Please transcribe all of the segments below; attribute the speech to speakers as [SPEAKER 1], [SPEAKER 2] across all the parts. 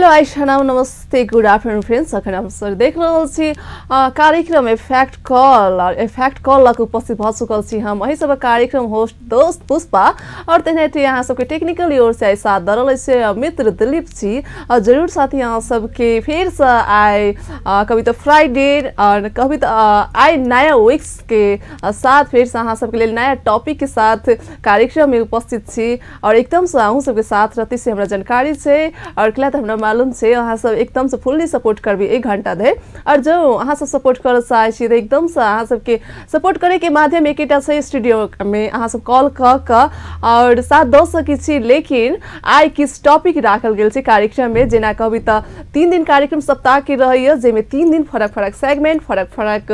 [SPEAKER 1] Hello Ayesha नाम नमस्ते good afternoon friends अखन हम सर देख रहल छी कार्यक्रम इफेक्ट कॉल लक उपस्थित भ चुकल छी हम एही सब कार्यक्रम होस्ट दोस्त पुष्पा और तेनाहिते यहाँ सबके टेक्निकल ओर से साथ द रहल से मित्र दिलीप छी और जरूर साथी यहाँ सबके फिर से आए कभी तो फ्राइडे और कभी तो आए नया वीक्स के साथ फिर से यहाँ सबके लिए नया टॉपिक के साथ कार्यक्रम में उपस्थित छी और एकदम से अहूँ सबके साथ रहती से हमरा जानकारी से और क्ला हमरा मालूम छे अहाँ सब एकदम से फुल्ली सपोर्ट करबी 1 घंटा धरि और जो अहाँ सब सपोर्ट कर चाहे छी एकदम से अहाँ सबके सपोर्ट करे के माध्यम एकेटा से स्टूडियो में अहाँ सब कॉल क और साथ द सकै छी लेकिन आई किस टॉपिक राखल गेल छे कार्यक्रम में जेना कहबी त 3 दिन कार्यक्रम सप्ताह के रहइय जेमे 3 दिन फरक फरक सेगमेंट फरक फरक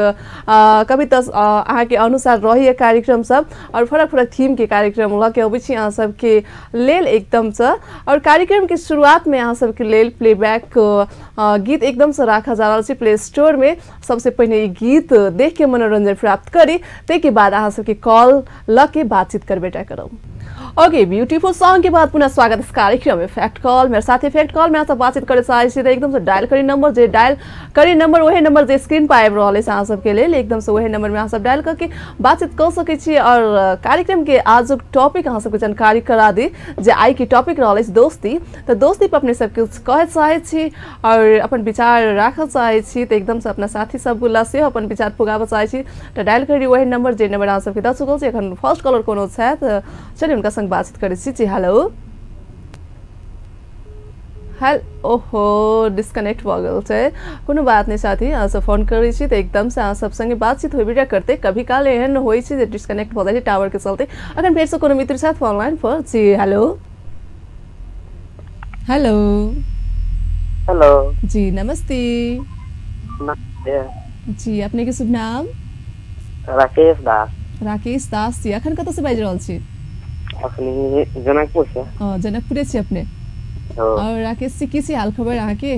[SPEAKER 1] कभी त अहाँ के अनुसार रहिय कार्यक्रम सब और फरक फरक थीम के कार्यक्रम ल के अबै छी अहाँ सब के लेल एकदम से और कार्यक्रम के शुरुआत में अहाँ सब के लेल प्लेबैक गीत एकदम से राखा जा रहा है प्ले स्टोर में सबसे पहले ये गीत देख के मनोरंजन प्राप्त करी ते के बाद अहाँ सबके कॉल ल के बातचीत करबेटा करब। ओके ब्यूटीफुल सॉन्ग के बाद पुनः स्वागत इस कार्यक्रम में फैक्ट कॉल मेरे साथ फैक्ट कॉल में सब बातचीत करे चाहे छी एकदम से डायल करी नंबर जे डायल करी नंबर वही नंबर जे स्क्रीन पर आबि रहल है अहाँ सबके लेल एकदम से वही नंबर में अहाँ सब डायल करके बातचीत कर सकै छी और कार्यक्रम के आजुक टॉपिक अहाँ सबके जानकारी करा दी जे आई के टॉपिक रहल है दोस्ती तो दोस्ती पर अपने सब कुछ कहे चाहे छी और अपन विचार राखल चाहे छी तो एकदम से अपना साथी सब बोला से अपन विचार पुगाब चाहे छी तो डायल करी वही नंबर जे नंबर अहाँ सबके द चुकल छै एखन फर्स्ट कॉलर कोनो छै त चलिए उनका संग बातचीत करे छी। हेलो हेलो ओहो डिस्कनेक्ट भ गेल छै कोनो बात नहीं साथी अहाँ सब फोन करै छी त एकदम से अहाँ सब संगे बातचीत होइबे करते कभी काल एहन होई छै जे डिस्कनेक्ट भ जाय छै टावर के चलते अखन फेर से कोनो मित्र साथ फोन लाइन पर जी हेलो हेलो
[SPEAKER 2] हेलो
[SPEAKER 1] जी नमस्ते
[SPEAKER 2] नमस्ते
[SPEAKER 1] जी अपने के शुभ नाम
[SPEAKER 2] राकेश दास
[SPEAKER 1] जी अखन कत से बाजि रहल छी
[SPEAKER 2] अपने जनकपुर से
[SPEAKER 1] जनकपुर से अपने और राकेश जी की हाल खबर अहाँ के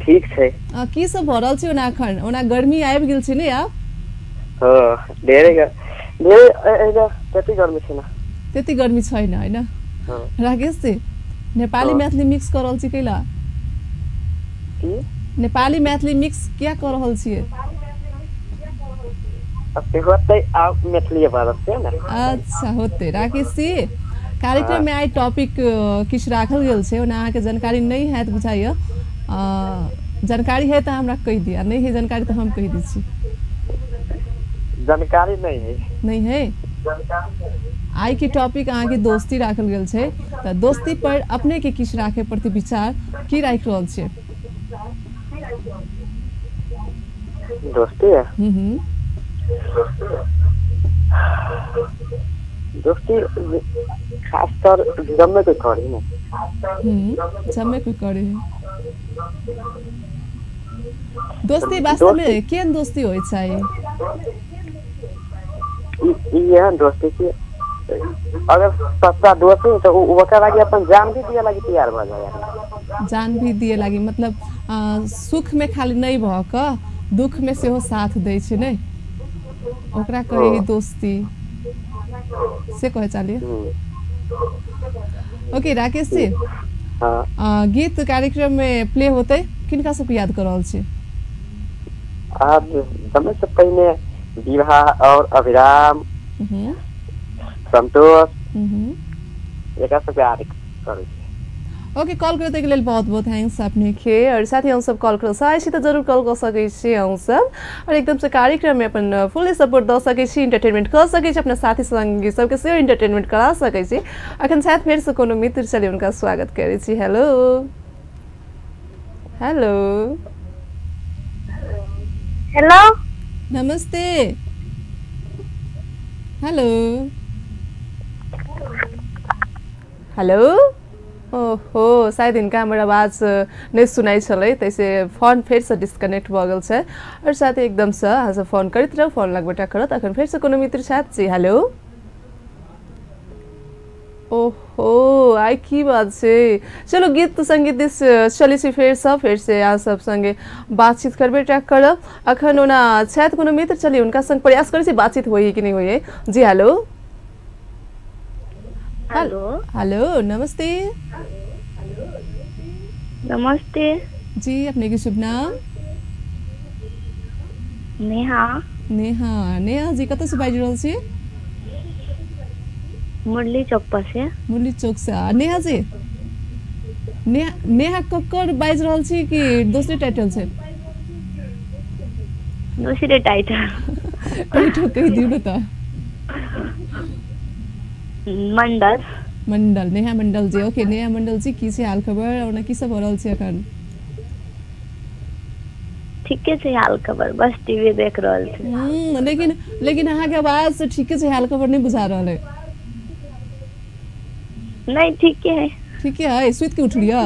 [SPEAKER 2] ठीक छै
[SPEAKER 1] की सब भ रहल छै ओना अखन ओना गर्मी आबि गेल छै ने आब
[SPEAKER 2] त्यति गर्मी छैन
[SPEAKER 1] त्यति गर्मी छैन हैन राकेश जी नेपाली मैथिली मिक्स कर रहल छी कैला
[SPEAKER 2] की
[SPEAKER 1] नेपाली मैथिली मिक्स क्या कर रहल छियै
[SPEAKER 2] होते आप मैथिली बात छै ना
[SPEAKER 1] अच्छा होते राकेश जी कार्यक्रम में आई टॉपिक किछ राखल गेल छै ओना अहाँ के जानकारी नहीं है बुझाइय जानकारी है तो हमरा कह दिया नहीं है जानकारी तो हम कह दी छी
[SPEAKER 2] जानकारी नहीं है
[SPEAKER 1] आई के टॉपिक अहाँ के दोस्ती राखल गेल छै त दोस्ती पर अपने के किछ राखे प्रति विचार की राख रहल छै
[SPEAKER 2] दोस्ती दोस्ती खासकर जम्मे कोई करे ना
[SPEAKER 1] जम्मे कोई करे दोस्ती वास्तव में केन दोस्ती होय छै
[SPEAKER 2] ये दोस्ती की अगर सच्चा दोस्त है तो ओकरा लागी अपन जान भी दिए लागी तैयार भ जाए
[SPEAKER 1] जान भी दिए लागी मतलब सुख में खाली नहीं भ क दुख में सेहो साथ दै छै नै ओकरा कहे दोस्ती से कहे चलिए ओके राकेश जी गीत कार्यक्रम में प्ले होते किनका सब याद कर रहल छी
[SPEAKER 2] आज समय से पहले विवाह और अभिराम संतोष एका सब याद करै
[SPEAKER 1] ओके कॉल करते के लिए बहुत बहुत थैंक्स अपने के और साथ ही हम सब कॉल कर चाहे छी तो जरूर कॉल कर सकै छी हम सब और एकदम से कार्यक्रम में अपन फुल्ली सपोर्ट द सकै छी एंटरटेनमेंट कर सकै छी अपना साथी संगी सबके सेहो एंटरटेनमेंट करा सकै छी अखन साथ फिर से कोनो मित्र चली उनका स्वागत करै छी हेलो हेलो
[SPEAKER 3] हेलो
[SPEAKER 1] नमस्ते हेलो हेलो ओहो शायद इनका हमर आवाज नहीं सुनाई छलै तैसे फोन फिर से डिस्कनेक्ट भ गेल छै और साथ एकदम से अहाँ सब फोन करैत रहू फोन लगबेटा करत अखन फिर से कोनो मित्र साथ जी हेलो ओहो आई की बात छै चलो गीत संगीत दिस चली छी फिर से अहाँ सब संगे बातचीत करबेटा करब अखन ओना छथि कोनो मित्र चली उनका संग प्रयास करै छी बातचीत होई कि नहीं होई जी हेलो
[SPEAKER 3] हेलो
[SPEAKER 1] हेलो नमस्ते
[SPEAKER 3] नमस्ते।
[SPEAKER 1] जी अपने की शुभ नाम?
[SPEAKER 3] नेहा।
[SPEAKER 1] नेहा जी कतऽ से बाजि रहल छी?
[SPEAKER 3] मुरली चौक से।
[SPEAKER 1] मुरली चौक से। नेहा जी नेहा कक्कर बाजि रहल छी कि दोसरे टाइटल से?
[SPEAKER 3] दूसरे टाइटल।
[SPEAKER 1] टाइटल कहि दियौ न तऽ। मंडल नेहा मंडल जी। ओके नेहा मंडल जी की छै हाल खबर और की सब हो रहल छै अखन?
[SPEAKER 3] ठीके छै हाल खबर, बस टीवी देख रहल छी।
[SPEAKER 1] लेकिन अहाँ के आवाज से ठीके छै हाल खबर नहीं बुझा रहल है।
[SPEAKER 3] नहीं ठीके है।
[SPEAKER 1] ठीके है। सुत के उठलिया?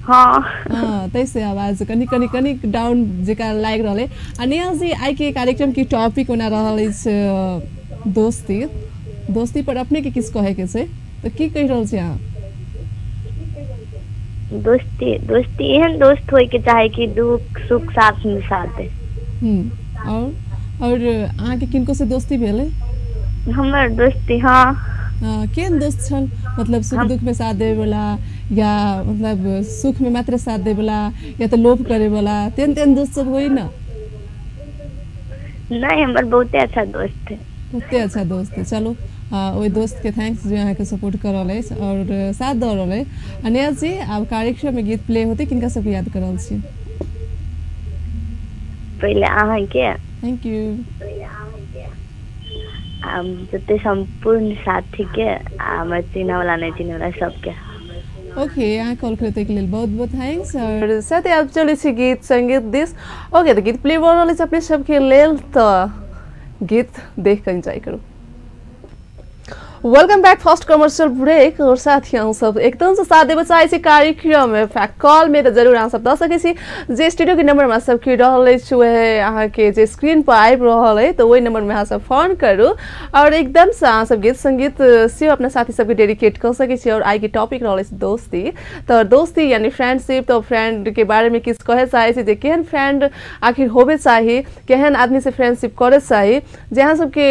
[SPEAKER 3] हाँ
[SPEAKER 1] तैसे आवाज कनी डाउन जेका लाग रहल है। नेहा जी आई के कार्यक्रम की टॉपिक ओना रहल अछि दोस्ती पर अपने के किस कहे के छै तो की कह रहल छी अहाँ?
[SPEAKER 3] दोस्ती एहन दोस्त होय के चाहे कि दुख सुख साथ में साथ दे।
[SPEAKER 1] और अहाँ के किनको से दोस्ती भेल है?
[SPEAKER 3] हमर दोस्ती हाँ।
[SPEAKER 1] केहन दोस्त छल? मतलब सुख दुख में साथ देवे वाला या मतलब सुख में मात्र साथ देवे वाला या तो लोभ करे वाला तेन दोस्त सब होई ना?
[SPEAKER 3] नहीं हमर बहुते अच्छा दोस्त है।
[SPEAKER 1] बहुते अच्छा दोस्त है। चलो ओहि दोस्त के थैंक्स जो अहाँ के सपोर्ट कर रहल है और साथ दे रहल है। नेहा जी आब कार्यक्रम में गीत प्ले होते किनका सबके याद कर रहल छी?
[SPEAKER 3] पहले अहाँ के
[SPEAKER 1] थैंक यू।
[SPEAKER 3] जते संपूर्ण साथी के हमर चिन्ह वाला नहीं चिन्ह वाला सबके।
[SPEAKER 1] ओके यहाँ कॉल करते के लिए बहुत बहुत थैंक्स। और साथ ही आप चले छी गीत संगीत दिस। ओके तो गीत प्ले भऽ रहल छै अपने सबके लेल, तो गीत देख कर एंजॉय करू। Welcome back first commercial break. और साथियों सब एकदम से साथ देवे चाहे छी कार्यक्रम में फैक्ट कॉल में तो जरूर अहाँ सब दऽ सकै छी जे स्टूडियो के नंबर में सब की रहल अछि वह अहाँ के जे स्क्रीन पर आबि रहल है तो वही नंबर में अहाँ सब फोन करू और एकदम से अहाँ सब गीत संगीत से अपना साथी सबके डेडिकेट कर सकै छी। और आई के टॉपिक रहल अछि दोस्ती। तो दोस्ती यानी फ्रेंडशिप, तो फ्रेंड के बारे में किस कहे चाहे छी जे केहन फ्रेंड आखिर होबे चाही, केहन आदमी से फ्रेंडशिप करे चाही जे अहाँ सबके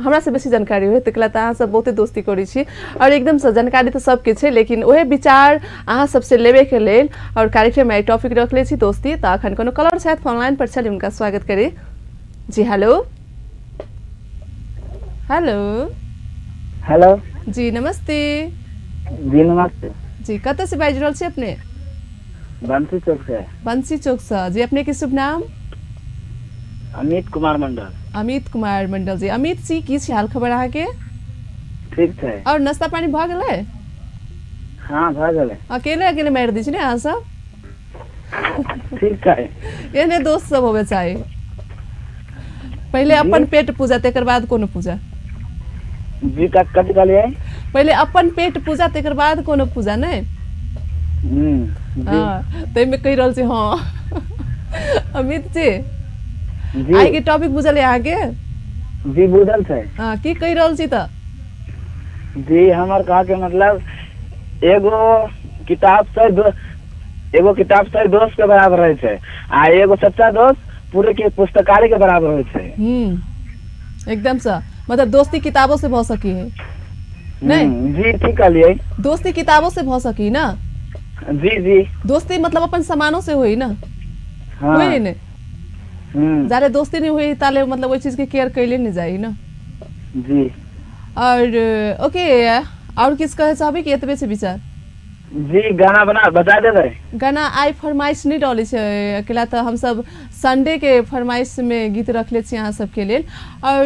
[SPEAKER 1] हमरा से बेसी जानकारी हो तकला त सब बहुते दोस्ती करी छी। और एकदम से जानकारी तो सबके छै लेकिन वह विचार अहाँ सबसे लेवे के लेल और कार्यक्रम में टॉपिक रख ले छी दोस्ती। तो अखन कोनो कलर शायद फोन लाइन पर चली उनका स्वागत करी। जी हेलो
[SPEAKER 4] हेलो
[SPEAKER 1] जी नमस्ते।
[SPEAKER 4] जी नमस्ते
[SPEAKER 1] जी कतऽ से बाजि रहल छी अपने?
[SPEAKER 4] बंसी चौक से।
[SPEAKER 1] बंसी चौक से। जी अपने के शुभ नाम?
[SPEAKER 4] अमित कुमार मंडल।
[SPEAKER 1] अमित कुमार मंडल जी। अमित जी की छै हाल खबर अहाँ के?
[SPEAKER 4] ठीक छै।
[SPEAKER 1] और नाश्ता पानी भ गेलै?
[SPEAKER 4] हाँ भ गेलै।
[SPEAKER 1] अकेले मारि दी छी ने अहाँ सब?
[SPEAKER 4] ठीक छै।
[SPEAKER 1] एहने दोस्त सब होवे चाही। पहले अपन पेट पूजा तेकर बाद कोनो पूजा।
[SPEAKER 4] जी कथि कहलियै?
[SPEAKER 1] पहले अपन पेट पूजा तेकर बाद कोनो पूजा नहीं। तै में कहि रहल छी हाँ। अमित जी आई के टॉपिक बुझल है अहाँ के?
[SPEAKER 4] जी बुझल छै।
[SPEAKER 1] की कहि रहल छी त?
[SPEAKER 4] जी हमर कहा के मतलब एगो किताब से दोस्त के बराबर रहे छै आ एगो सच्चा दोस्त पूरे के पुस्तकालय के बराबर होय छै।
[SPEAKER 1] एकदम से मतलब दोस्ती किताबों से भ सकी है नहीं?
[SPEAKER 4] जी ठीक कहलियै।
[SPEAKER 1] दोस्ती किताबों से भ सकी ना?
[SPEAKER 4] जी
[SPEAKER 1] दोस्ती मतलब अपन सामानों से हुई ना?
[SPEAKER 4] हाँ।
[SPEAKER 1] हुई नहीं? जारे दोस्ती नहीं हुई ताले मतलब वो चीज के केयर कैले नहीं जाई ना?
[SPEAKER 4] जी।
[SPEAKER 1] और ओके और किस कहे चाहबे कि एतबे से विचार?
[SPEAKER 4] जी गाना बता देबै।
[SPEAKER 1] गाना आई फरमाइश नहीं डाली छै अकेला तो हम सब संडे के फरमाइश में गीत रखले छी अहाँ सब के लेल। और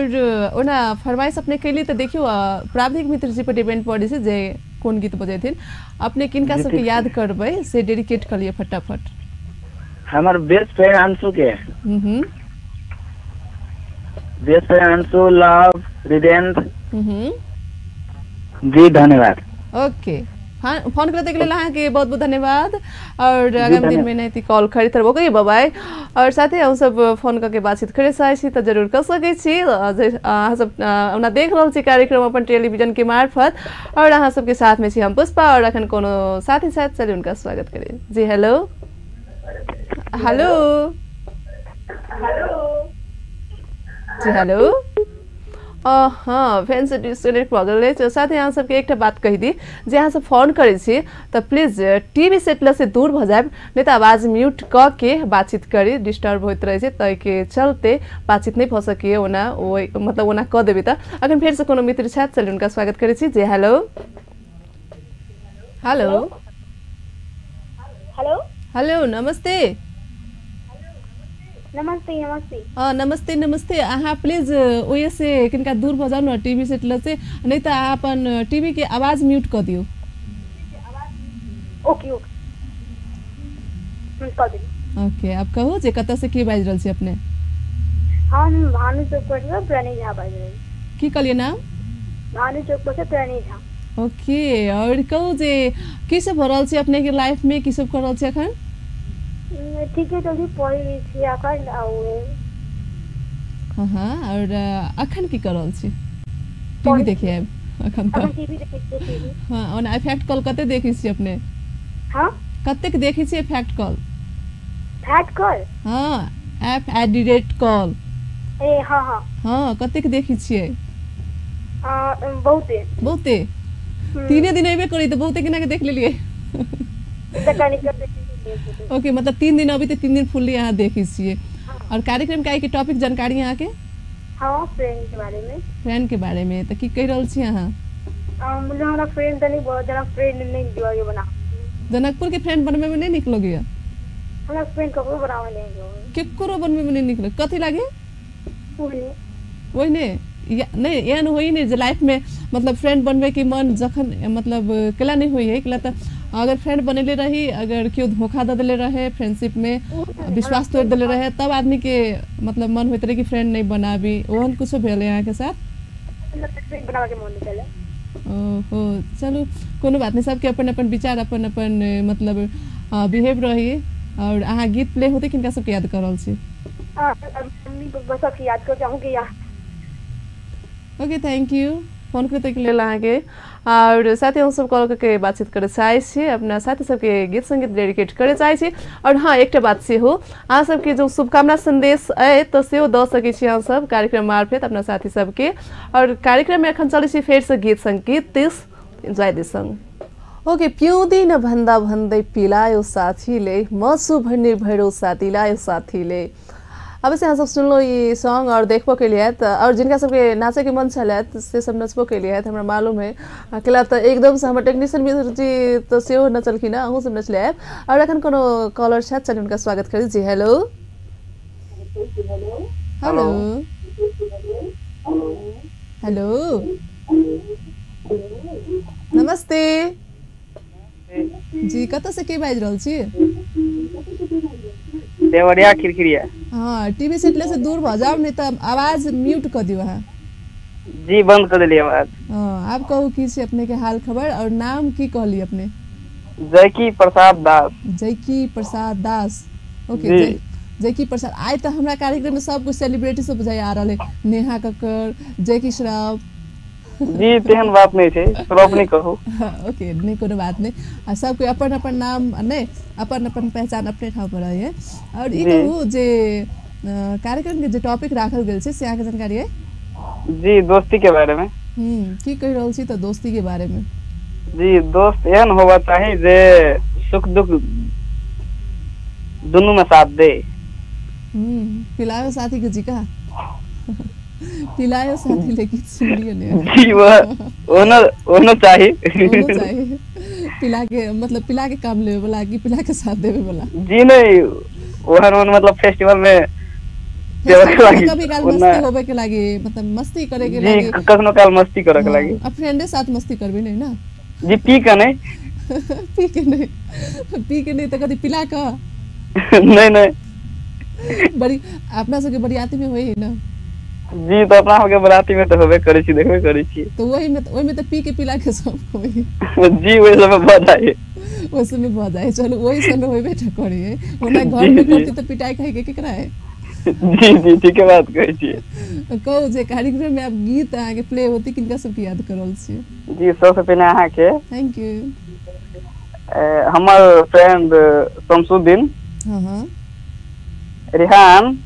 [SPEAKER 1] ओना फरमाइश अपने कैली तो देखियो प्राविधिक मित्र जी पर डिपेंड पड़े छै जे कोन गीत बजेथिन। अपने किनका सबके याद करबै से डेडिकेट कर लिए फटाफट।
[SPEAKER 4] हमर बेस्ट फ्रेंड अंशु के। Best friend Anshu, love, Hridayendra. जी धन्यवाद।
[SPEAKER 1] ओके फोन करते के लिए अहाँ के बहुत बहुत धन्यवाद। और आगामी दिन में नहीं कॉल करी तरबो कही बाय। और साथ ही हम सब फोन करके बातचीत करे चाहे छी तो जरूर कर सके छी। अहाँ सब ओना देख रहल छी कार्यक्रम अपन टेलीविजन के मार्फत और अहाँ सबके साथ में छी हम पुष्पा और अखन कोनो साथी साथ चलिए उनका स्वागत करें। जी हेलो जी हेलो। हाँ फैन से डिस्कनेक्ट भ गेल साथ ही अहाँ सबके एकटा बात कहि दी जे अहाँ सब फोन करै छी त प्लीज टीवी सेट से दूर भ जाए नहीं तो आवाज म्यूट क के बातचीत करी डिस्टर्ब होइत रहे तै के चलते बातचीत नहीं भ सकिए ओना मतलब ओना क देबी त अखन फेर से कोनो मित्र छथि चलि उनका स्वागत करै छी जे हेलो हेलो
[SPEAKER 5] हेलो
[SPEAKER 1] हेलो नमस्ते
[SPEAKER 5] नमस्ते नमस्ते
[SPEAKER 1] नमस्ते नमस्ते अहाँ प्लीज ओए से किनका दूर भ जाऊ न टीवी सेट से नहीं तो अपन टीवी के आवाज म्यूट कर दियो
[SPEAKER 5] ओके ओके कर दे
[SPEAKER 1] ओके आप कहो जे कत से की बाज रहल छी अपने
[SPEAKER 5] हम भानु चौक पर से प्रणय झा बाज रही
[SPEAKER 1] की कहलिए नाम
[SPEAKER 5] भानु चौक पर से प्रणय झा
[SPEAKER 1] ओके और कहो जे की सब हो रहल छी अपने के लाइफ में की सब कर रहल छी अखन
[SPEAKER 5] ठीक है जल्दी पढ़ रही थी अखन
[SPEAKER 1] हाँ और अखन की कर रहल छी टीवी देखिए अखन त
[SPEAKER 5] टीवी देखै छी
[SPEAKER 1] हाँ और इफेक्ट कॉल कते देखै छी अपने
[SPEAKER 5] हाँ
[SPEAKER 1] कते के देखै छी इफेक्ट कॉल हाँ एफ एडिडेट कॉल
[SPEAKER 5] ए हाँ हाँ
[SPEAKER 1] हाँ कते के देखै छियै
[SPEAKER 5] बहुते
[SPEAKER 1] बहुते तीने दिन एबे करी तो बहुते केना के देख लेलिए ओके मतलब 3 दिन अभी तो 3 दिन फुल्ली यहाँ देखी छिए और कार्यक्रम के टॉपिक जानकारी यहाँ के
[SPEAKER 5] हाँ फ्रेंड के बारे में
[SPEAKER 1] तो की कह रहल छी यहाँ
[SPEAKER 5] मुझे हमारा फ्रेंड तो नहीं बहुत जना फ्रेंड नहीं जो बना
[SPEAKER 1] जनकपुर के फ्रेंड बनवे में नहीं निकलो गया
[SPEAKER 5] हमारा फ्रेंड ककरो बनावे नहीं
[SPEAKER 1] केकरो बनवे में नहीं निकलो कथि लागे वही ने नहीं एहन होई नहीं जे लाइफ में मतलब फ्रेंड बनवे के मन जखन मतलब केला नहीं होई है केला त अगर फ्रेंड बनेले रही अगर क्यों धोखा दे देले रहे फ्रेंडशिप में विश्वास तोड़ देले रहे तब आदमी के मतलब मन होते रहे कि फ्रेंड नहीं बनाबी ओहन कुछ भेले यहाँ के साथ
[SPEAKER 5] बना के मन निकले
[SPEAKER 1] ओहो चलो कोनो बात नहीं सबके अपन अपन विचार अपन अपन मतलब बिहेव रही और अहाँ गीत प्ले होते किनका सबके याद कर रहल छी
[SPEAKER 5] बस सबके याद कर चाहूं कि
[SPEAKER 1] ओके थैंक यू फोन करते के लेल अहाँके और साथी हम सब कॉल करके बातचीत करे चाहे छी अपना साथी सबके गीत संगीत डेडिकेट करे चाहे छी और हाँ एक बात से हो अहाँ सबके जो शुभकामना संदेश है तो से द सके छी अहाँ सब कार्यक्रम मार्फत अपना साथी सबके और कार्यक्रम में अखन चले छी फेर से गीत संगीत तीस एन्जॉय दिस संग ओके पिउँदिन भन्दा भन्दै पिलायो साथीले मसु भन्ने भैरो साथीलायो साथीले अब से यहाँ सब सुन लो ये सॉन्ग और देखबो के लिए और जिनका सबके नाचे के मन चले से सब नचबो के लिए हमरा मालूम है अकेला तो एकदम से हमर टेक्नीशियन मित्र जी तो से हो नचलखिन ना अहू सब नचले और अखन कोनो कॉलर छथि चल उनका स्वागत करी जी हेलो हेलो हेलो नमस्ते जी कत से के बाज रहल छी
[SPEAKER 4] देवरिया खिरखिरिया
[SPEAKER 1] हाँ टीवी सेट से दूर भ जाओ नहीं तो आवाज म्यूट कर दियो है
[SPEAKER 4] जी बंद कर दिली आवाज
[SPEAKER 1] आप कहो की से अपने के हाल खबर और नाम की कहली अपने
[SPEAKER 4] जयकी प्रसाद दास ओके जयकी प्रसाद आए तो हमरा कार्यक्रम में सब कुछ सेलिब्रिटी सब बुझाई आ रहा है नेहा कक्कर जयकी श्रॉफ जी तेहन बात नहीं थे श्रॉफ नहीं कहो
[SPEAKER 1] ओके नहीं कोनो बात नहीं सबके अपन अपन नाम नहीं अपन अपन पहचान अपने ठाव पर है और ई कहू जे कार्यक्रम के जे टॉपिक राखल गेल छै से अहाँके जानकारी है
[SPEAKER 4] जी दोस्ती के बारे में
[SPEAKER 1] की कह रहल छी तो दोस्ती के बारे में
[SPEAKER 4] जी दोस्त एहन होवा चाहिए जे सुख दुख दोनों में साथ दे
[SPEAKER 1] पिलायो साथी के जी का पिलायो साथी लेकिन सुनिए ने
[SPEAKER 4] जी वो चाहिए
[SPEAKER 1] पिला के मतलब पिला के काम लेवे वाला कि पिला के साथ देवे वाला
[SPEAKER 4] जी नहीं ओहन मतलब फेस्टिवल में
[SPEAKER 1] कभी काल मस्ती होवे के लागे मतलब मस्ती करे के लागे
[SPEAKER 4] कखनो काल मस्ती करे के लागे
[SPEAKER 1] अब फ्रेंडे साथ मस्ती करबे नहीं ना
[SPEAKER 4] जी पी के नहीं
[SPEAKER 1] पी के नहीं तो कभी पिला का
[SPEAKER 4] नहीं
[SPEAKER 1] बड़ी अपना सबके बरियाती में होई ना
[SPEAKER 4] जी तो अपना के बराती में तो होबे करे छी देखबे करे छी
[SPEAKER 1] तो वही में तो पी के पिला के सब होई
[SPEAKER 4] जी वही समय
[SPEAKER 1] बहुत जाए चलो वही समय होई बेटा करिए ओना घर में करती तो पिटाई खाई के केकरा है
[SPEAKER 4] जी ठीक है बात कहै छी
[SPEAKER 1] कहू जे कार्यक्रम में आप गीत आगे प्ले होती किनका सब याद करल छी
[SPEAKER 4] जी सबसे पहले अहाँ के
[SPEAKER 1] थैंक यू
[SPEAKER 4] हमर फ्रेंड शमसुद्दीन
[SPEAKER 1] हां
[SPEAKER 4] रिहान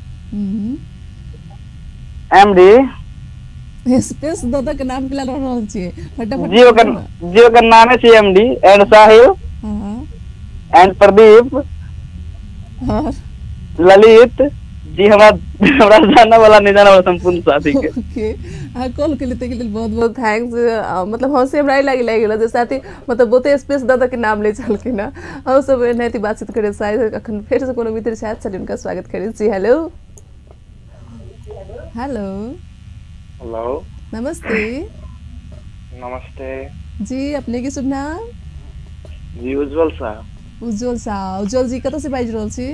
[SPEAKER 4] एमडी स्पेस दादा के नाम के ला रहल छियै फटाफट
[SPEAKER 6] जी ओकर नामे छै एमडी एंड साहिल
[SPEAKER 4] हां
[SPEAKER 6] एंड प्रदीप
[SPEAKER 4] और
[SPEAKER 6] ललित जी हमरा जानने वाला नहीं जाने वाला संपूर्ण साथी के
[SPEAKER 4] ओके आ कॉल के लिए बहुत
[SPEAKER 1] बहुत थैंक्स मतलब हमसे हमरा लागी गेल जे साथी मतलब बहुते स्पेस दादा के नाम ले चल के ना हम सब एनाहिते बातचीत करे शायद अखन फेर से कोनो मित्र शायद चली उनका स्वागत करै छी हेलो
[SPEAKER 4] हेलो
[SPEAKER 6] हेलो
[SPEAKER 4] नमस्ते
[SPEAKER 6] नमस्ते
[SPEAKER 4] जी अपने के शुभ नाम
[SPEAKER 6] जी उज्जवल साहब
[SPEAKER 4] उज्जवल जी कतऽ से बाजि रहल छी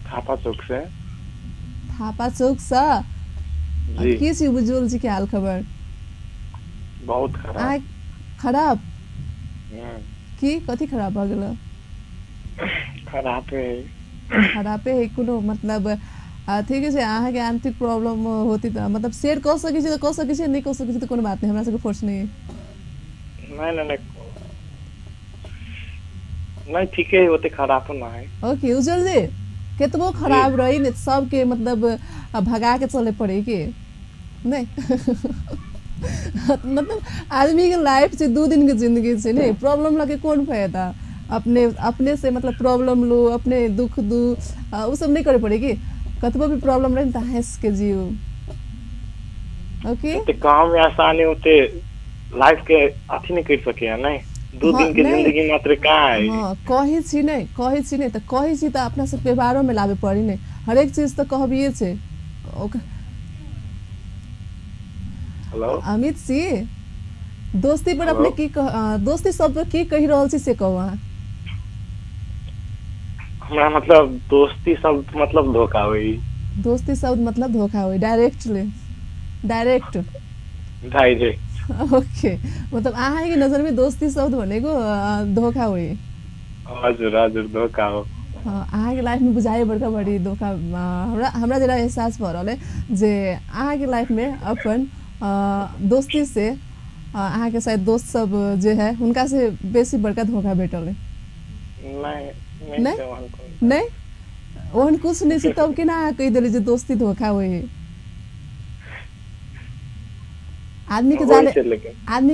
[SPEAKER 6] थापा चौक से
[SPEAKER 4] थापा चौक से
[SPEAKER 6] जी
[SPEAKER 4] की छी उज्जवल जी के हाल खबर
[SPEAKER 6] बहुत खराब
[SPEAKER 4] खराब की कथी खराब भ गेल खराबे है कोनो मतलब ठीक है अहाँ के आंतरिक प्रॉब्लम होती त मतलब शेयर कर सकै छी त कर सकै छी नहीं कर सकै छी त कोनो बात नहीं हमरा सबके फोर्स नहीं है
[SPEAKER 6] नहीं ठीक है होते खराब ना है
[SPEAKER 4] ओके उज्जवल जी केतबो खराब रही ने सबके मतलब भगा के चले पड़े के नहीं मतलब आदमी के लाइफ से 2 दिन के जिंदगी से नहीं प्रॉब्लम लगे कौन फायदा अपने से मतलब प्रॉब्लम लो अपने दुख दू वो सब नहीं करे पड़ेगी कतबो भी प्रॉब्लम रहे त हंस के जियो ओके
[SPEAKER 6] ते काम में आसानी होते लाइफ के अथी नहीं कर सके है नहीं 2 दिन के जिंदगी मात्र का है
[SPEAKER 4] हां कहि छी नहीं त कहि छी त अपना सब व्यवहारों में लावे पड़ी नहीं हर एक चीज त कहबिए छे
[SPEAKER 6] हेलो
[SPEAKER 4] अमित जी दोस्ती पर अपने की दोस्ती शब्द की कहि रहल छी से कहू अहाँ
[SPEAKER 6] हमरा मतलब दोस्ती शब्द मतलब धोखा होई
[SPEAKER 4] दोस्ती शब्द मतलब धोखा होई डायरेक्ट ओके मतलब अहाँ के नजर में दोस्ती शब्द भनेको धोखा होई
[SPEAKER 6] हजुर धोखा हो
[SPEAKER 4] अहाँ के लाइफ में बुझाए बड़का बड़ी धोखा हमरा जरा एहसास भ रहल है जे अहाँ के लाइफ में अपन दोस्ती से अहाँ के शायद दोस्त सब जे है उनका से बेसी बड़का धोखा भेटल है नहीं ओहन कुछ नहीं से तब केना कहि देले जे दोस्ती धोखा होई आदमी के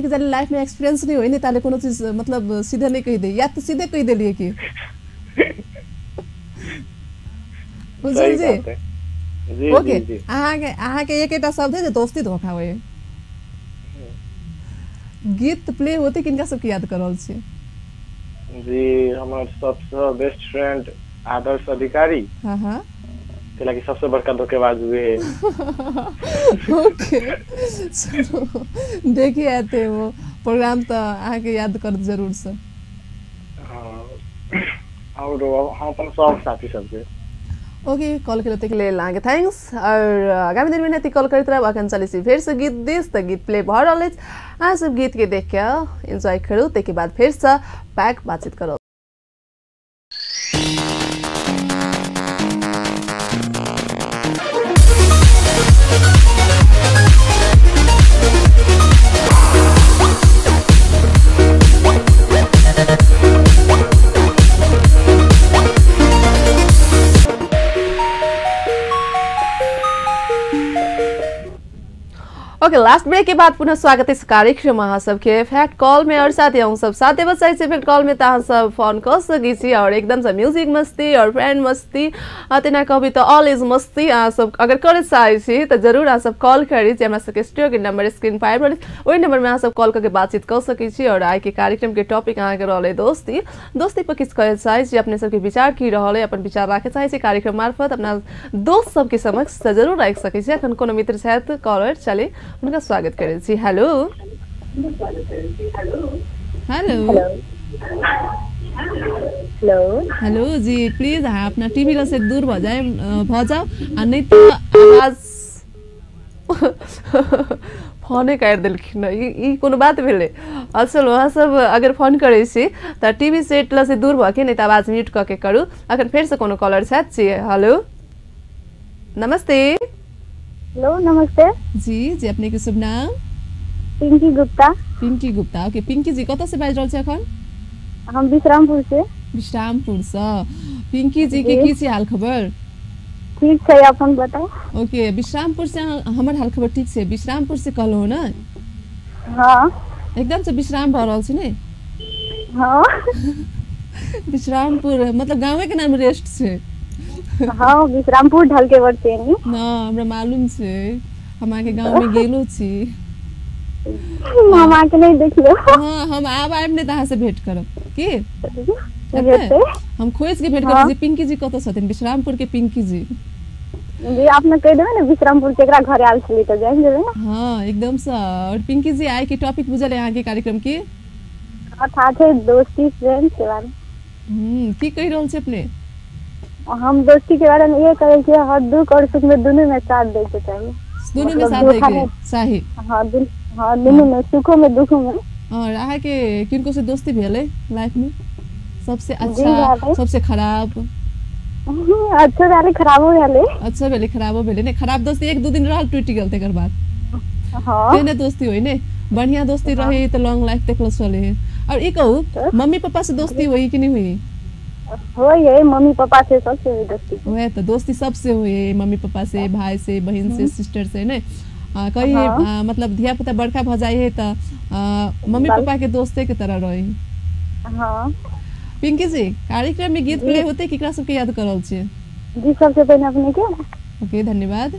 [SPEAKER 4] जाने लाइफ में एक्सपीरियंस नहीं होई नहीं ताले कोनो चीज मतलब सीधे नहीं कहि दे या तो सीधे कहि देलिए कि बुझल जी ओके अहाँ के एकटा शब्द है जे दोस्ती धोखा होई गीत प्ले होते किनका सबके याद कर रहल छी
[SPEAKER 6] जी हमार सबसे बेस्ट फ्रेंड आदर्श अधिकारी
[SPEAKER 4] हां
[SPEAKER 6] केला की सबसे बड़का धोखेबाज हुए
[SPEAKER 4] ओके चलो देखिए आते वो प्रोग्राम तो आके याद कर जरूर से
[SPEAKER 6] और हम अपन सब साथी सबके
[SPEAKER 1] ओके कॉल के लिए लागे थैंक्स और आगामी दिन में नती कॉल करते रह अखन चली सी फिर से गीत देश त गीत प्ले भ रहल अछि आ सब गीत के देख के एंजॉय करू तेके बाद फिर से पैक बातचीत करो ओके लास्ट ब्रेक के बाद पुनः स्वागत है इस कार्यक्रम अहाँ सबके फैक्ट कॉल में और साथ ही हम सब साथ देव चाहिए फैक्ट कॉल में तो सब फोन कर सकी छी और एकदम से म्यूजिक मस्ती और फ्रेंड मस्ती तेना कहबी तो ऑल इज मस्ती अहाँ सब अगर करे चाहे छी तो जरूर अहाँ सब कॉल करी जे हमरा सबके स्टूडियो के नंबर स्क्रीन पर आबि ओहि नंबर में अहाँ सब कॉल करके बातचीत कर सकी छी और आइ के कार्यक्रम के टॉपिक अहाँ के रहले दोस्ती पर किछ कहे चाहे छी अपने सबके विचार की रहले अपन विचार राखे चाहे छी कार्यक्रम मार्फत अपना दोस्त सबके समक्ष जरूर राख सकी छी अखन कोनो मित्र छथि कॉलर चले उनका स्वागत करे छी हेलो
[SPEAKER 3] हेलो
[SPEAKER 1] हेलो जी प्लीज आप अपना टीवी से दूर भ जाओ आ नहीं तो आवाज फोने काट देलखिन ई कोनो बात भेले असल वहाँ सब अगर फोन करे छी त टीवी सेट से दूर भ के नहीं तो आवाज म्यूट क के करू अखन फिर से कोनो कॉलर छथि छी हेलो नमस्ते
[SPEAKER 5] हेलो नमस्ते
[SPEAKER 1] जी अपने के शुभ नाम
[SPEAKER 5] पिंकी
[SPEAKER 1] गुप्ता ओके पिंकी जी कत से बाज रहल छी अखन
[SPEAKER 5] हम विश्रामपुर से
[SPEAKER 1] पिंकी जी के की छी हाल खबर
[SPEAKER 5] ठीक है, अपन बताओ।
[SPEAKER 4] ओके, विश्रामपुर से हमर हाल खबर ठीक से विश्रामपुर से कहलो ना?
[SPEAKER 5] हाँ
[SPEAKER 4] एकदम से विश्राम भऽ रहल छी ने?
[SPEAKER 5] हाँ
[SPEAKER 4] विश्रामपुर मतलब गाँव के नाम रेस्ट से?
[SPEAKER 5] हाँ, विश्रामपुर ढल के बढ़ते हैं।
[SPEAKER 4] ना हमरा मालूम छै, हम आके गाँव में गेलो छी।
[SPEAKER 5] हम आके नहीं देखियो।
[SPEAKER 4] हाँ, हम आब ने तहाँ से भेंट करब की? हम खोज के भेंट करब जे पिंकी जी कतऽ छथिन, विश्रामपुर के पिंकी जी।
[SPEAKER 5] जी आपने कह देबे ना विश्रामपुर केकरा घर आयल छली त जान जेबे ना।
[SPEAKER 4] हाँ एकदम से। और पिंकी जी आए के टॉपिक बुझल है यहाँ के कार्यक्रम की?
[SPEAKER 5] था थे दोस्ती फ्रेंड के बारे में।
[SPEAKER 4] की कह रहल छै अपने?
[SPEAKER 5] हम दोस्ती के बारे में ये कहे कि हर दुख और सुख में दोनों में साथ दे के चाहिए।
[SPEAKER 4] दोनों में साथ दे के सही।
[SPEAKER 5] हाँ दोनों में, सुखों में दुखों में।
[SPEAKER 4] और आहा के किनको से दोस्ती भेल है लाइफ में? सबसे अच्छा, सबसे खराब?
[SPEAKER 5] अच्छा भेले, खराबो भेले।
[SPEAKER 4] अच्छा भेले, खराबो भेले ने? खराब दोस्ती एक दो दिन रहल टूट गेल तेकर बाद?
[SPEAKER 5] हाँ
[SPEAKER 4] तेने दोस्ती होई ने? बढ़िया दोस्ती रही तो लॉन्ग लाइफ तक चले। और ये कहू मम्मी पापा से दोस्ती हुई कि नहीं हुई?
[SPEAKER 5] होई, मम्मी पापा से सबसे हुई दोस्ती।
[SPEAKER 4] वह तो दोस्ती सबसे हुई, मम्मी पापा से, भाई से, बहन से, सिस्टर से ने? कहीं मतलब धिया पुता बड़का भ जाए तो मम्मी पापा के दोस्ते के तरह रही।
[SPEAKER 5] हाँ
[SPEAKER 4] पिंकी जी, कार्यक्रम में गीत प्ले होते केकरा सबके याद करल छियै?
[SPEAKER 5] जी सबसे पहले अपने के।
[SPEAKER 4] ओके धन्यवाद।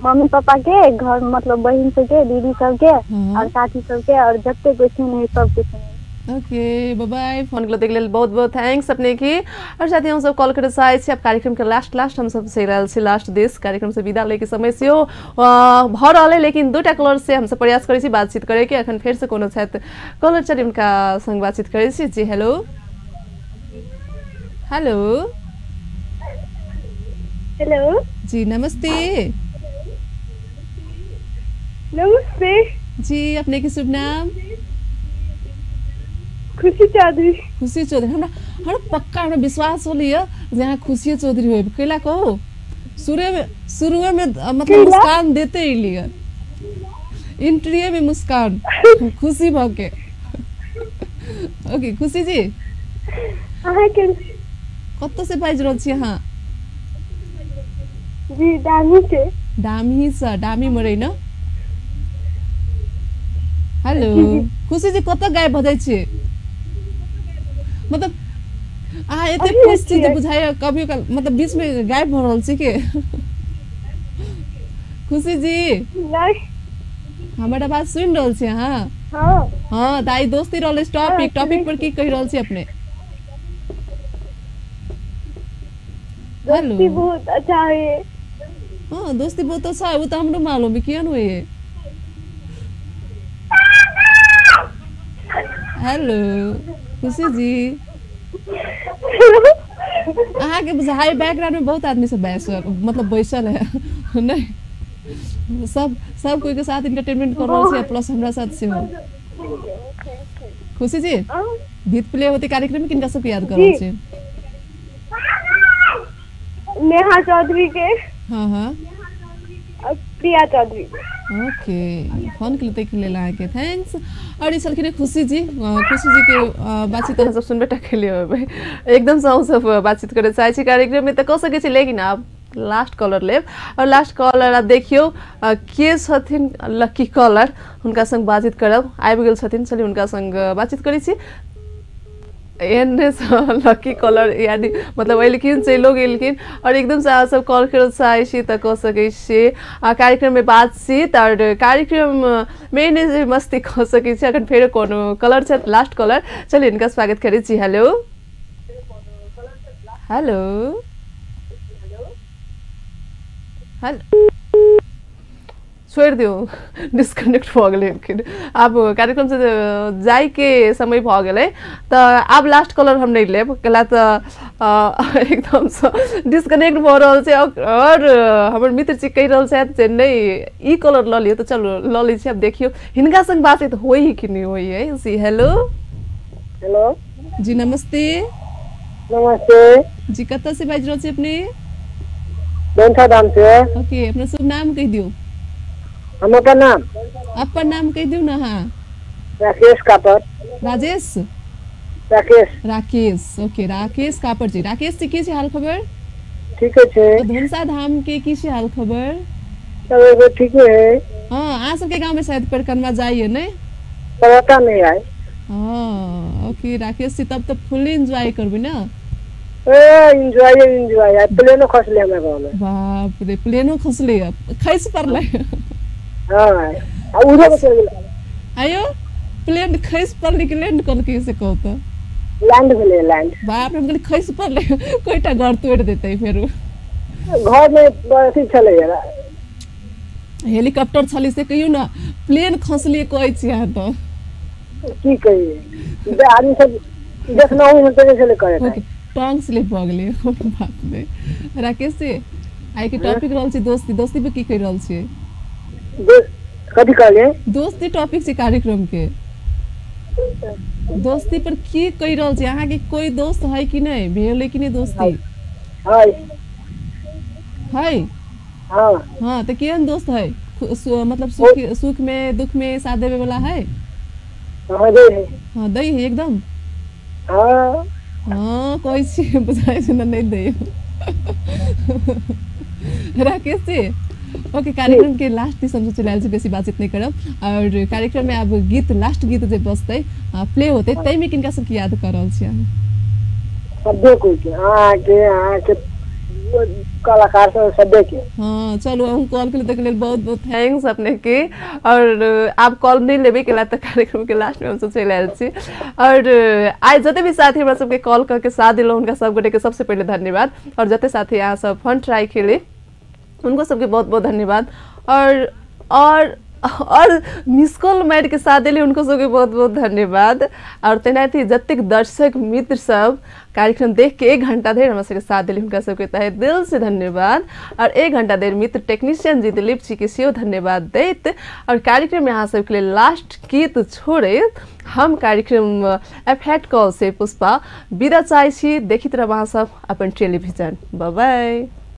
[SPEAKER 5] मम्मी पापा के, घर मतलब बहन सबके, दीदी सबके और साथी सबके और जत्ते कोई सुने सबके सुने।
[SPEAKER 1] Okay bye bye. फोन के लेल बहुत बहुत थैंक्स अपने की। और साथी हम सब कॉल करे चाहे छी, अब कार्यक्रम के लास्ट हम सब से रहल छी, लास्ट देश कार्यक्रम से विदा लेके समय से भ रहल है, लेकिन दूटा कॉलर से हम सब प्रयास करे छी बातचीत करे के। अखन फिर से कोनो छथि कॉलर चली उनका संग बातचीत करे छी। जी हेलो हेलो
[SPEAKER 5] हेलो
[SPEAKER 4] जी नमस्ते।
[SPEAKER 5] नमस्ते
[SPEAKER 4] जी, अपने के शुभ नाम?
[SPEAKER 5] खुशी चौधरी।
[SPEAKER 4] खुशी चौधरी, हमरा पक्का हमरा विश्वास होलिए जहाँ खुशी चौधरी होय। कैला कहो शुरू में मतलब मुस्कान देते ही लिए, इंट्री में मुस्कान खुशी भके। ओके खुशी जी, कत से बाज रहल छी अहाँ?
[SPEAKER 5] जी डामी के।
[SPEAKER 4] डामी से? डामी मरे न? हेलो खुशी जी, कत गायब भ जाय छी? मतलब एते खुश छी जे बुझाय कभी मतलब बीच में गायब भ रहल छी के? खुशी जी हमारा बात सुन रहल छी अहाँ? हाँ दाई दोस्ती रहल टॉपिक पर की कह रहल छी अपने?
[SPEAKER 5] दोस्ती बहुत अच्छा है।
[SPEAKER 4] हाँ दोस्ती बहुत अच्छा है, वो तो हमरो मालूम है, किया हुए? हेलो खुशी जी, अहाँ के बुझाई बैकग्राउंड में बहुत आदमी सब बैसल है नहीं? सब कोई के साथ एंटरटेनमेंट कर रहल छी, प्लस हमरा साथ से हो। खुशी जी गीत प्ले होते कार्यक्रम में किनका सबके याद कर रहल छी?
[SPEAKER 5] नेहा चौधरी के।
[SPEAKER 4] हाँ
[SPEAKER 5] प्रिया चौधरी।
[SPEAKER 4] ओके फोन के लिए आके थैंक्स। और इस के खुशी जी के बातचीत
[SPEAKER 1] सब सुनबे के लिए एकदम से हम सब बातचीत करे चाहे छी कार्यक्रम में तो कह सके छी, लेकिन आप लास्ट कॉलर लेब। और लास्ट कॉलर आप देखियो के छथिन लकी कॉलर, उनका संग बातचीत करब। आबि गेल छथिन, चलिए उनका संग बातचीत करै छी। एने लकी कॉलर यानी मतलब अलिकिन चलो गेलकिन और एकदम से आप सब कॉल कर चाहे छी तो कह सके छी कार्यक्रम में बातचीत और कार्यक्रम में मस्ती कह सके छी। अखन फेर कोनो कॉलर छ, लास्ट कॉलर, चलिए इनका स्वागत करै छी। हेलो हेलो हेलो छोड़ दियो, डिस्कनेक्ट भ गेलै। अब कार्यक्रम से जाय के समय भ गेलै तो अब लास्ट कॉलर हम नहीं लेब, कला तो एकदम से डिस्कनेक्ट भ रहल छै। और हमर मित्र जी कह रहल छै जे नहीं ई कॉलर ल लियो, तो चलो ल लै छी। अब देखियो हिनका संग बातचीत होई कि नहीं होई है। जी हेलो
[SPEAKER 5] हेलो
[SPEAKER 4] जी नमस्ते।
[SPEAKER 5] नमस्ते
[SPEAKER 4] जी कत से बाज रहल छी अपने?
[SPEAKER 5] बैंठा दाम से।
[SPEAKER 4] ओके अपना शुभ नाम कह दियो।
[SPEAKER 5] हम अपन
[SPEAKER 4] नाम कह दियो ना। हाँ
[SPEAKER 5] राकेश कापर।
[SPEAKER 4] राजेश? राकेश। ओके राकेश कापर जी। राकेश जी के हाल खबर?
[SPEAKER 7] ठीक है
[SPEAKER 4] धनसा धाम के की हाल खबर?
[SPEAKER 7] सब ठीक है।
[SPEAKER 4] हाँ, आप सबके गांव में शायद परिक्रमा जाइए नहीं?
[SPEAKER 7] पता नहीं आए।
[SPEAKER 4] हाँ, ओके राकेश जी, तब तो फुल एंजॉय करबी ना?
[SPEAKER 7] एंजॉय प्लेनो खसले हमें गाँव में।
[SPEAKER 4] बाप रे, प्लेनो खसले खैस परले?
[SPEAKER 7] हाँ, उधर को चल गया।
[SPEAKER 4] आयो प्लेन खैस परले कि लैंड कर कैसे कहो तो?
[SPEAKER 7] लैंड भेले लैंड।
[SPEAKER 4] बाप रे, हम खैस परले कोईटा घर तोड़ देते फिर।
[SPEAKER 7] घर में अथी चले यार।
[SPEAKER 4] हेलीकॉप्टर छली से कहियो ना प्लेन खसले कहै छी अहाँ तो।
[SPEAKER 7] की कहिए आदमी सब देखना हो तो चले करे
[SPEAKER 4] टंग स्लिप भ गेलै कोनो बात नहीं। राकेश जी, आइ के टॉपिक रहल छी दोस्ती। दोस्ती पे की कहि रहल छी?
[SPEAKER 7] कथी कहले?
[SPEAKER 4] दोस्ती टॉपिक छै कार्यक्रम के। दोस्ती पर की कहि रहल छी? अहाँ के कोई दोस्त है कि नहीं? भेलै कि नहीं दोस्ती? है।
[SPEAKER 7] हाँ
[SPEAKER 4] हाँ, तो केहन दोस्त है? मतलब सुख में दुख में साथ देवे वाला है?
[SPEAKER 7] हाँ दे है।
[SPEAKER 4] हाँ दे है एकदम।
[SPEAKER 7] हाँ
[SPEAKER 4] हाँ, कोई चीज बुझाई से नहीं दे। राकेश जी, ओके कार्यक्रम के लास्ट दिसम चलाल से बेसी बातचीत नहीं करब और कार्यक्रम में अब गीत लास्ट गीत जे बजते प्ले होते तै में किनका सब की याद कर रहल छी हम?
[SPEAKER 7] सबे कोई के कलाकार सब के।
[SPEAKER 4] हाँ चलो, हम कॉल के लिए बहुत बहुत
[SPEAKER 1] थैंक्स अपने के। और आप कॉल नहीं लेबे के तो कार्यक्रम के लास्ट में हम सब चल आयल छी। और आज जते भी साथी हमरा सबके कॉल करके साथ दिलो उनका सब गोटे के सबसे पहले धन्यवाद। और जते साथी यहाँ सब फन ट्राई खेले उनको सबके बहुत बहुत धन्यवाद। और मिस कॉल मार के साथ दिले उनको सबके बहुत बहुत धन्यवाद। और तेनाही जतिक दर्शक मित्र सब कार्यक्रम देख के 1 घंटा देर हमरा सबके साथ दिले उनका सबके तहे दिल से धन्यवाद। और 1 घंटा देर मित्र टेक्नीशियन जी दिलीप जी के सेहो धन्यवाद दैत। और कार्यक्रम में यहाँ सबके लिए लास्ट गीत छोड़े हम कार्यक्रम एफएट कॉल से पुष्पा विदा चाहे छी। देखित रह वहाँ सब अपन टेलीविजन। Bye bye.